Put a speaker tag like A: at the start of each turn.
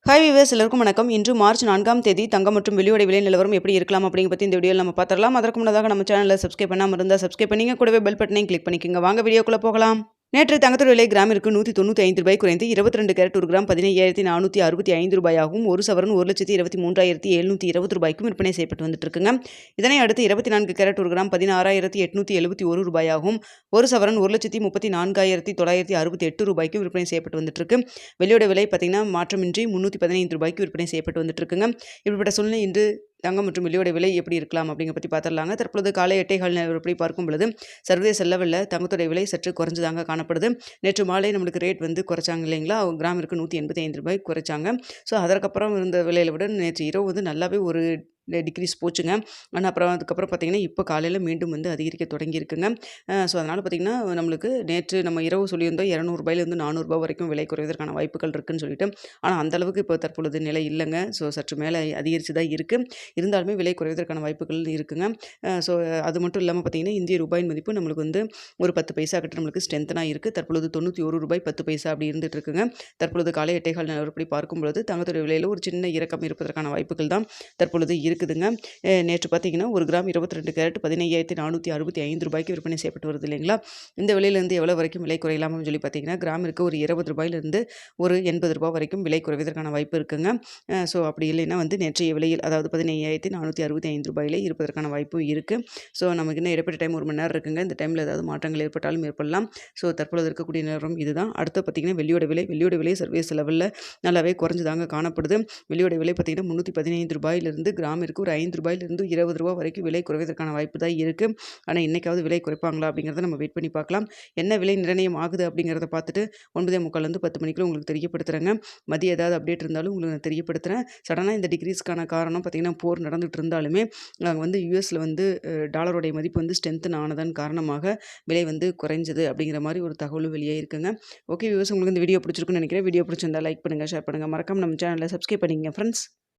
A: Hi viewers எல்லாருக்கும் வணக்கம். இன்று மார்ச் 4ஆம் தேதி தங்கம் மற்றும் வெள்ளியோட விலை நிலவரம் எப்படி இருக்கலாம் அப்படிங்க பத்தி இந்த வீடியோவில் நம்ம பார்த்துடலாம். அதற்கு முன்னதாக நம்ம சேனலை சப்ஸ்கிரைப் பண்ணாமல் இருந்தால் சப்ஸ்கிரைப் பண்ணிங்க, கூடவே பெல் பட்டனையும் கிளிக் பண்ணிக்கோங்க. வாங்க வீடியோக்குள்ளே போகலாம். நேற்று தங்கத்தோட விலை கிராமிற்கு ₹195 குறைந்து 22 கேரட் ஒரு கிராம் ₹15,465 ஒரு சவரன் ₹1,23,720 விற்பனை செய்யப்பட்டு வந்துட்டு இருக்குங்க. இதனை அடுத்து 24 கேரட் ஒரு கிராம் ₹16,871 ஒரு சவரன் ₹1,34,968 விற்பனை செய்யப்பட்டு வந்துட்டு இருக்கு. வெள்ளியோட விலை பார்த்தீங்கன்னா மாற்றமின்றி ₹315 விற்பனை செய்யப்பட்டு வந்துட்டு இருக்குங்க. இப்படிப்பட்ட சூழ்நிலை இன்று தங்கம் மற்றும் வெள்ளியோட விலை எப்படி இருக்கலாம் அப்படிங்க பற்றி பார்த்துடலாங்க. தற்பொழுது காலை 8:15 நிலவரப்படி பார்க்கும் பொழுது சர்வதேச லெவலில் தங்கத்தோட விலை சற்று குறைஞ்சதாங்க காணப்படுது. நேற்று மாலை நம்மளுக்கு ரேட் வந்து குறைச்சாங்க இல்லைங்களா, கிராமிற்கு ₹185 குறைச்சாங்க. ஸோ அதற்கப்புறம் இருந்த விலையில விட நேற்று இரவு வந்து நல்லாவே ஒரு டிக்ரீஸ் போச்சுங்க. ஆனால் அதுக்கப்புறம் பார்த்தீங்கன்னா இப்போ காலையில் மீண்டும் வந்து அதிகரிக்க தொடங்கியிருக்குங்க. ஸோ அதனால் பார்த்தீங்கன்னா நம்மளுக்கு நேற்று நம்ம இரவு சொல்லியிருந்தோம் ₹200 ₹400 வரைக்கும் விலை குறைவதற்கான வாய்ப்புகள் இருக்குன்னு சொல்லிட்டு. ஆனால் அந்தளவுக்கு இப்போ தற்பொழுது நிலை இல்லைங்க. ஸோ சற்று மேலே அதிகரித்து தான் இருக்குது. இருந்தாலுமே விலை குறைவதற்கான வாய்ப்புகள் இருக்குங்க. ஸோ அது மட்டும் இல்லாமல் பார்த்தீங்கன்னா இந்திய ரூபாயின் மதிப்பு நம்மளுக்கு வந்து ஒரு 10 பைசா கிட்ட நம்மளுக்கு ஸ்ட்ரென்த்தனாக இருக்குது. தற்பொழுது ₹91 அப்படி இருந்துட்டு இருக்குங்க. தற்பொழுது காலை 8:15 நிலவரப்படி பார்க்கும்பொழுது தங்கத்தோட விலையில் ஒரு சின்ன இறக்கம் இருப்பதற்கான வாய்ப்புகள் தான் தற்பொழுது இருக்குதுங்க. நேற்று பார்த்தீங்கன்னா ஒரு கிராம் 22 கேரட் ₹15,465 விற்பனை செய்யப்பட்டு வருது இல்லைங்களா. இந்த விலையிலேருந்து எவ்வளோ வரைக்கும் விலை குறையலாம்னு சொல்லி பார்த்தீங்கன்னா கிராமிற்கு ஒரு ₹20 ஒரு ₹80 வரைக்கும் விலை குறைவதற்கான வாய்ப்பு இருக்குங்க. ஸோ அப்படி இல்லைன்னா வந்து நேற்றைய விலையில் அதாவது ₹15,465 இருப்பதற்கான வாய்ப்பும் இருக்குது. ஸோ நமக்கு இன்னும் இடைப்பட்ட டைம் 1 மணி நேரம் இருக்குங்க. இந்த டைமில் ஏதாவது மாற்றங்கள் ஏற்பட்டாலும் ஏற்படலாம். ஸோ தற்பொழுது இருக்கக்கூடிய நிலவரம் இதுதான். அடுத்து பார்த்தீங்கன்னா வெள்ளியோட விலை சர்வதேச லெவலில் நல்லாவே குறைஞ்சுதாங்க காணப்படுது. வெள்ளியோட விலை பார்த்தீங்கன்னா ₹315 கிராமிற்கு ஒரு ₹5 ₹20 வரைக்கும் விலை குறைவதற்கான வாய்ப்பு தான் இருக்குது. ஆனால் இன்னைக்காவது விலை குறைப்பாங்களா அப்படிங்கிறத நம்ம வெயிட் பண்ணி பார்க்கலாம். என்ன விலை நிர்ணயம் ஆகுது அப்படிங்கிறத பார்த்துட்டு 9:45 10 மணிக்குள்ள உங்களுக்கு தெரியப்படுத்துகிறேங்க. மதியம் ஏதாவது அப்டேட் இருந்தாலும் உங்களுக்கு தெரியப்படுத்துகிறேன். சடனாக இந்த டிக்ரீஸ்க்கான காரணம் பார்த்தீங்கன்னா போர் நடந்துகிட்டு இருந்தாலுமே நாங்கள் வந்து யூஎஸில் வந்து டாலருடைய மதிப்பு வந்து ஸ்ட்ரென்த்தன் ஆனதன் காரணமாக விலை வந்து குறைஞ்சது அப்படிங்கிற மாதிரி ஒரு தகவலும் வெளியே இருக்குங்க. ஓகே வியூவர்ஸ், உங்களுக்கு இந்த வீடியோ பிடிச்சிருக்குன்னு நினைக்கிறேன். வீடியோ பிடிச்சிருந்தா லைக் பண்ணுங்கள், ஷேர் பண்ணுங்கள், மறக்காம நம்ம சேனலை சப்ஸ்கிரைப் பண்ணிக்கங்க ஃப்ரெண்ட்ஸ்.